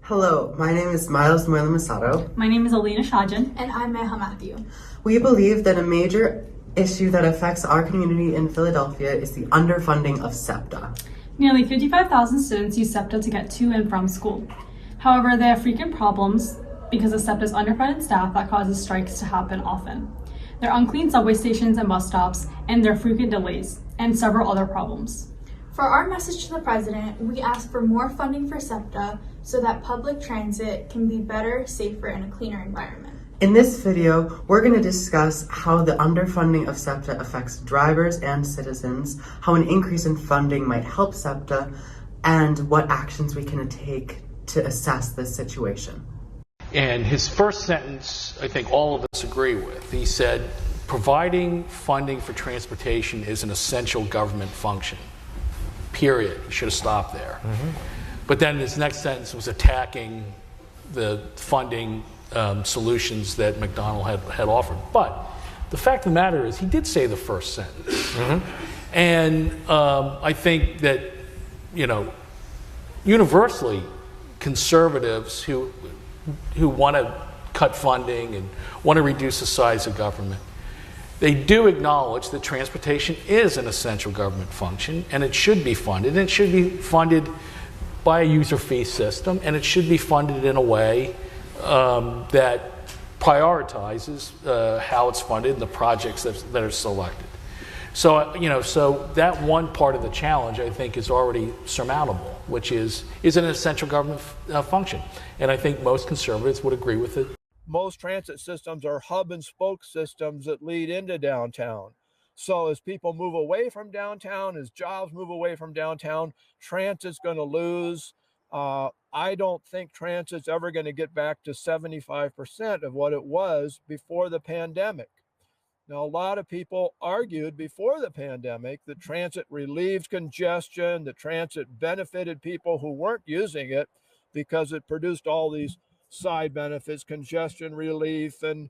Hello, my name is Miles Muela Masato. My name is Alina Shajan. And I'm Meha Matthew. We believe that a major issue that affects our community in Philadelphia is the underfunding of SEPTA. Nearly 55,000 students use SEPTA to get to and from school. However, they have frequent problems because of SEPTA's underfunded staff that causes strikes to happen often. There are unclean subway stations and bus stops, and there are frequent delays, and several other problems. For our message to the president, we ask for more funding for SEPTA so that public transit can be better, safer, and a cleaner environment. In this video, we're going to discuss how the underfunding of SEPTA affects drivers and citizens, how an increase in funding might help SEPTA, and what actions we can take to assess this situation. And his first sentence, I think all of us agree with. He said, providing funding for transportation is an essential government function. Period. He should have stopped there. But then his next sentence was attacking the funding solutions that McDonnell had offered. But the fact of the matter is he did say the first sentence. And I think that, universally, conservatives who want to cut funding and want to reduce the size of government, they do acknowledge that transportation is an essential government function, and it should be funded. And it should be funded by a user fee system, and it should be funded in a way that prioritizes how it's funded and the projects that are selected. So, so that one part of the challenge, I think, is already surmountable, which is an essential government function. And I think most conservatives would agree with it. Most transit systems are hub and spoke systems that lead into downtown. So as people move away from downtown, as jobs move away from downtown, transit's going to lose. I don't think transit's ever going to get back to 75% of what it was before the pandemic. Now, a lot of people argued before the pandemic that transit relieved congestion, that transit benefited people who weren't using it because it produced all these side benefits, congestion relief, and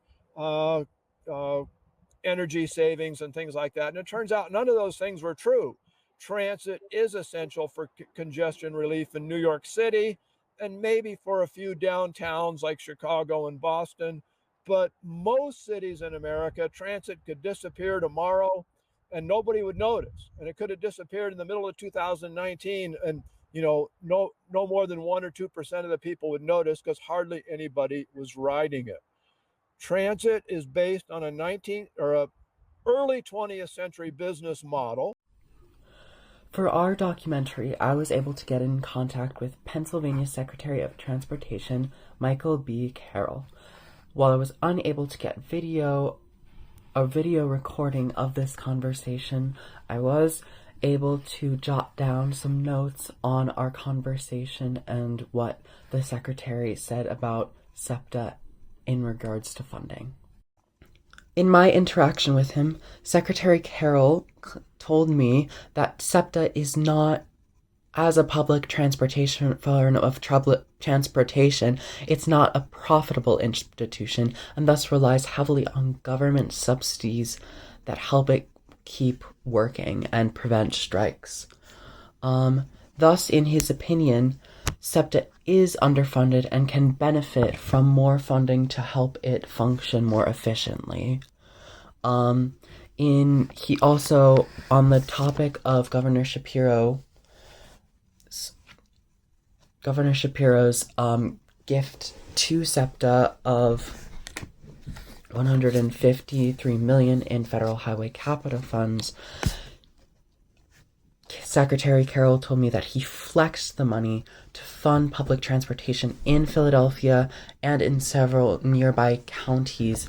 energy savings and things like that. And it turns out none of those things were true. Transit is essential for congestion relief in New York City and maybe for a few downtowns like Chicago and Boston. But most cities in America, transit could disappear tomorrow and nobody would notice. And it could have disappeared in the middle of 2019 and no more than 1 or 2% of the people would notice because hardly anybody was riding it. Transit is based on a early 20th century business model. For our documentary, I was able to get in contact with Pennsylvania Secretary of Transportation, Michael B. Carroll. While I was unable to get a video recording of this conversation, I was able to jot down some notes on our conversation and what the secretary said about SEPTA in regards to funding. In my interaction with him, Secretary Carroll told me that SEPTA is not, as a public transportation transportation, it's not a profitable institution and thus relies heavily on government subsidies that help it keep working and prevent strikes. Thus, in his opinion, SEPTA is underfunded and can benefit from more funding to help it function more efficiently. He also, on the topic of Governor Shapiro's gift to SEPTA of $153 million in federal highway capital funds, Secretary Carroll told me that he flexed the money to fund public transportation in Philadelphia and in several nearby counties,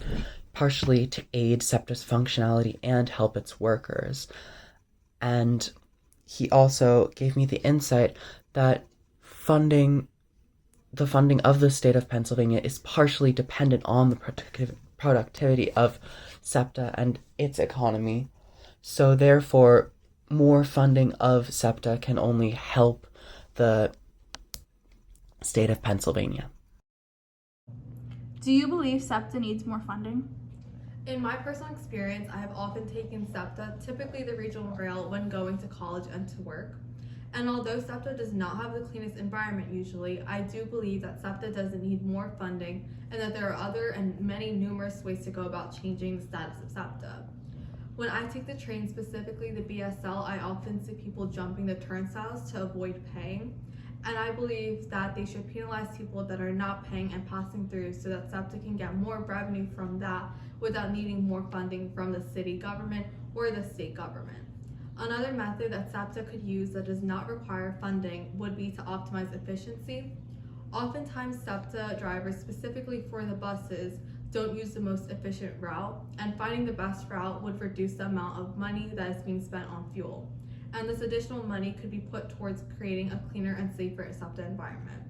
partially to aid SEPTA's functionality and help its workers. And he also gave me the insight that the funding of the state of Pennsylvania is partially dependent on the productivity of SEPTA and its economy. So therefore, more funding of SEPTA can only help the state of Pennsylvania. Do you believe SEPTA needs more funding? In my personal experience, I have often taken SEPTA, typically the regional rail, when going to college and to work. And although SEPTA does not have the cleanest environment usually, I do believe that SEPTA doesn't need more funding and that there are other and many numerous ways to go about changing the status of SEPTA. When I take the train, specifically the BSL, I often see people jumping the turnstiles to avoid paying. And I believe that they should penalize people that are not paying and passing through so that SEPTA can get more revenue from that without needing more funding from the city government or the state government. Another method that SEPTA could use that does not require funding would be to optimize efficiency. Oftentimes, SEPTA drivers, specifically for the buses, don't use the most efficient route, and finding the best route would reduce the amount of money that is being spent on fuel. And this additional money could be put towards creating a cleaner and safer SEPTA environment.